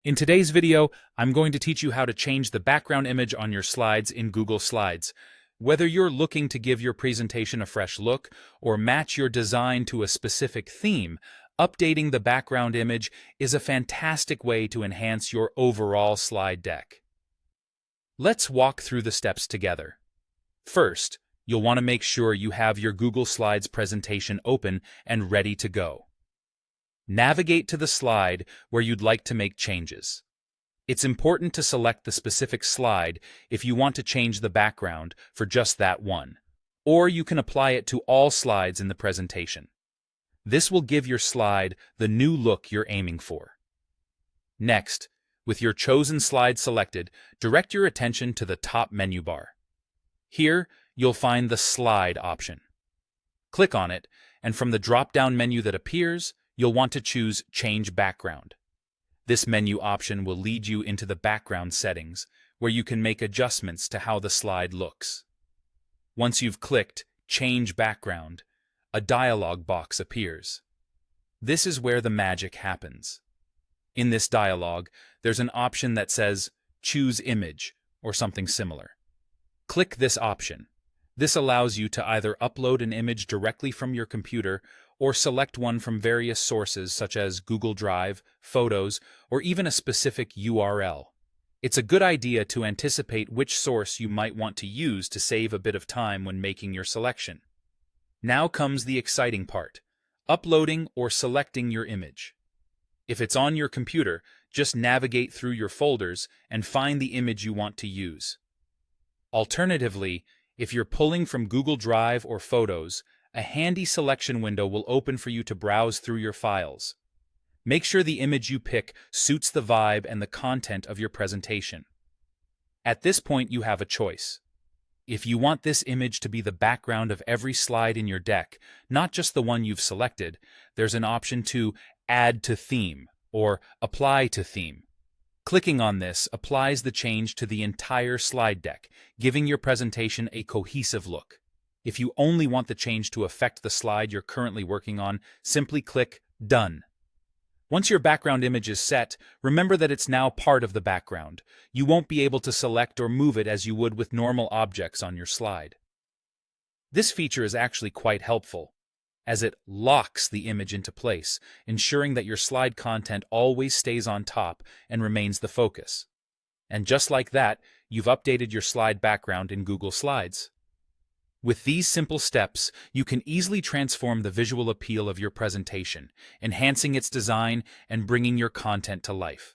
In today's video, I'm going to teach you how to change the background image on your slides in Google Slides. Whether you're looking to give your presentation a fresh look or match your design to a specific theme, updating the background image is a fantastic way to enhance your overall slide deck. Let's walk through the steps together. First, you'll want to make sure you have your Google Slides presentation open and ready to go. Navigate to the slide where you'd like to make changes. It's important to select the specific slide if you want to change the background for just that one, or you can apply it to all slides in the presentation. This will give your slide the new look you're aiming for. Next, with your chosen slide selected, direct your attention to the top menu bar. Here, you'll find the Slide option. Click on it, and from the drop-down menu that appears, you'll want to choose Change Background. This menu option will lead you into the background settings, where you can make adjustments to how the slide looks. Once you've clicked Change Background, a dialog box appears. This is where the magic happens. In this dialog, there's an option that says Choose Image or something similar. Click this option. This allows you to either upload an image directly from your computer or select one from various sources such as Google Drive, Photos, or even a specific URL. It's a good idea to anticipate which source you might want to use to save a bit of time when making your selection. Now comes the exciting part, uploading or selecting your image. If it's on your computer, just navigate through your folders and find the image you want to use. Alternatively, if you're pulling from Google Drive or Photos, a handy selection window will open for you to browse through your files. Make sure the image you pick suits the vibe and the content of your presentation. At this point, you have a choice. If you want this image to be the background of every slide in your deck, not just the one you've selected, there's an option to Add to Theme or Apply to Theme. Clicking on this applies the change to the entire slide deck, giving your presentation a cohesive look. If you only want the change to affect the slide you're currently working on, simply click Done. Once your background image is set, remember that it's now part of the background. You won't be able to select or move it as you would with normal objects on your slide. This feature is actually quite helpful, as it locks the image into place, ensuring that your slide content always stays on top and remains the focus. And just like that, you've updated your slide background in Google Slides. With these simple steps, you can easily transform the visual appeal of your presentation, enhancing its design and bringing your content to life.